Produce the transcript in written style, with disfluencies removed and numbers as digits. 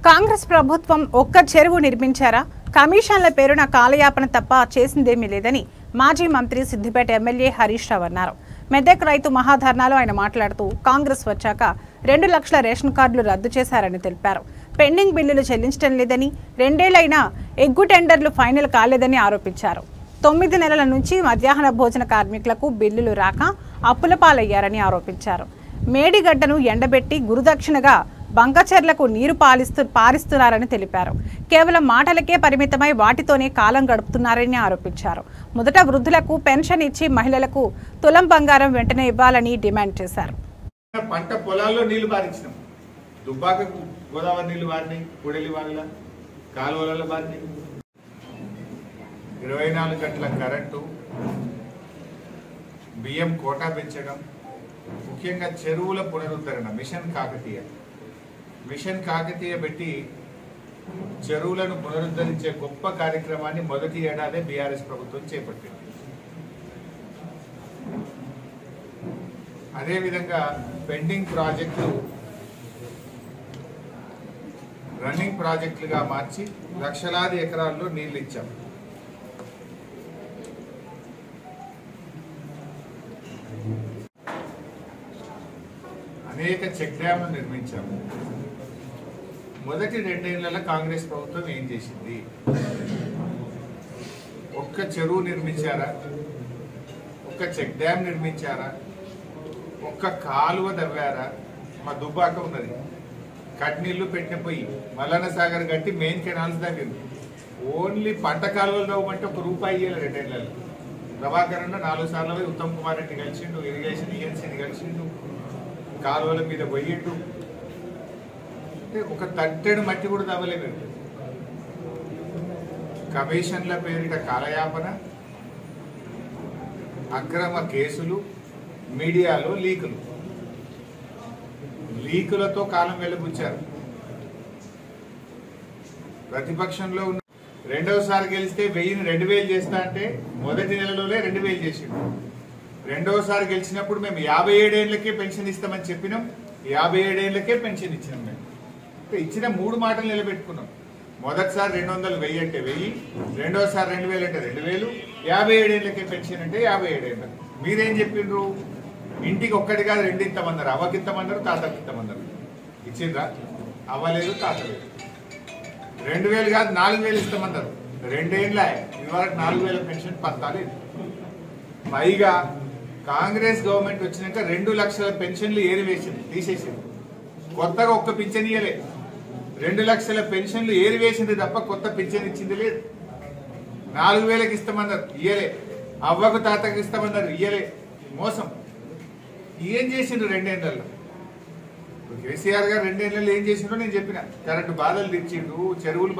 కాంగ్రెస్ ప్రభుత్వం ఒక్క చెరువు నిర్మించారా? కమిషన్ల పేరున కాలయాపన తప్ప చేసిందేమీ లేదని మాజీ మంత్రి సిద్దిపేట ఎమ్మెల్యే హరీష్ రావు అన్నారు. మెదక్ రైతు మహాధర్నాలో ఆయన మాట్లాడుతూ కాంగ్రెస్ వచ్చాక 2 లక్షల రేషన్ కార్డులు రద్దు చేశారని తెలిపారు. పెండింగ్ బిల్లులు చెల్లించడం లేదని, 2 ఏళ్లైనా ఎగ్గు టెండర్లు ఫైనల్ కాలేదని ఆరోపించారు. 9 నెలల నుంచి మధ్యాహ్న భోజన కార్మికులకు బిల్లులు రాక అప్పుల పాలయ్యారని ఆరోపించారు. మేడిగడ్డను ఎండబెట్టి గురుదక్షిణగా బంకచెర్లకు నీరు పారిస్తున్నారని తెలిపారు. కేవలం మాటలకే పరిమితమై వాటితోనే కాలం గడుపుతున్నారని ఆరోపించారు. మొదట వృద్ధులకు పెన్షన్ ఇచ్చి మహిళలకు తులం బంగారం వెంటనే ఇవ్వాలని డిమాండ్ చేశారు. పంట పొలాల్లో నీళ్లు పారించినాం, దుబ్బాకకు గోదావరి నీళ్లు వారినాయి, కూడలి వాగుల కాలువలలో వారినాయి. 24 గంటల కరెంటు, బియ్యం కోటా పెంచడం, ముఖ్యంగా చెరువుల పునరుద్ధరణ మిషన్ కాకతీయ పెట్టి చెరువులను పునరుద్ధరించే గొప్ప కార్యక్రమాన్ని మొదటి ఏడాదే బీఆర్ఎస్ ప్రభుత్వం చేపట్టింది. అదేవిధంగా పెండింగ్ ప్రాజెక్టులు రన్నింగ్ ప్రాజెక్టులుగా మార్చి లక్షలాది ఎకరాల్లో నీళ్లు ఇచ్చాం. అనేక చెక్ డ్యామ్లు నిర్మించాము. మొదటి 2 ఏళ్లలో కాంగ్రెస్ ప్రభుత్వం ఏం చేసింది? ఒక్క చెరువు నిర్మించారా? ఒక్క చెక్ డ్యామ్ నిర్మించారా? ఒక్క కాలువ దవ్వారా? మా దుబ్బాక ఉన్నది, కట్నీళ్లు పెట్టిన పోయి మల్లన్న సాగర్ కట్టి మెయిన్ కెనాల్స్ తగ్గింది. ఓన్లీ పంట కాలువలు తవ్వమంటే ₹1 ఇయ్యాలి 2 ఏళ్లలో. ప్రభాకర్ అన్న 4 సార్లు పోయి ఉత్తమ్ కుమార్ రెడ్డి కలిసిండు, ఇరిగేషన్ ఈఎన్సీని కలిసిండు, కాలువల మీద పోయిండు. అంటే ఒక తట్టెడు మట్టి కూడా తవ్వలేదు. కమిషన్ల పేరిట కాలయాపన, అక్రమ కేసులు, మీడియాలో లీకులతో కాలం వెలుబుచ్చారు. ప్రతిపక్షంలో ఉన్న రెండవసారి గెలిస్తే 1000ని 2000 చేస్తా అంటే మొదటి నెలలోనే 2000 చేసిండు. రెండవసారి గెలిచినప్పుడు మేము 57 ఏళ్లకే పెన్షన్ ఇస్తామని చెప్పినాం, 57 ఏళ్లకే పెన్షన్ ఇచ్చినాం. మేము ఇచ్చిన 3 మాటలు నిలబెట్టుకున్నాం. మొదటిసారి 200 1000 అంటే 1000, రెండోసారి 2000 అంటే 2000, 57 ఏళ్లకే పెన్షన్ అంటే 57 ఏళ్ళ. మీరేం చెప్పిండ్రు? ఇంటికి ఒక్కటి కాదు 2 ఇస్తామన్నారు, అవ్వకిస్తామన్నారు, తాతకి ఇస్తామన్నారు. ఇచ్చిండ్రా? అవ్వలేదు, తాతలేదు. 2000 కాదు 4000 ఇస్తామన్నారు. 2 ఏళ్ళ ఇదివరకు 4000 పెన్షన్ పత్తాలేదు. పైగా కాంగ్రెస్ గవర్నమెంట్ వచ్చినాక 2 లక్షల పెన్షన్లు తీసేసింది. కొత్తగా ఒక్క పింఛన్ ఇయ్యలే. 2 లక్షల పెన్షన్లు ఏరివేసింది తప్ప కొత్త పింఛన్ ఇచ్చింది లేదు. 4000కి ఇస్తామన్నారు, ఇయ్యలే. అవ్వకు తాతకి ఇస్తామన్నారు, ఇయ్యలే. మోసం. ఏం చేసిండ్రు 2 ఏళ్లలో? కేసీఆర్ గారు 2 ఏళ్లలో ఏం చేసిండ్రో నేను చెప్పిన. కరెంటు బాధలు తెచ్చిండు, చెరువులు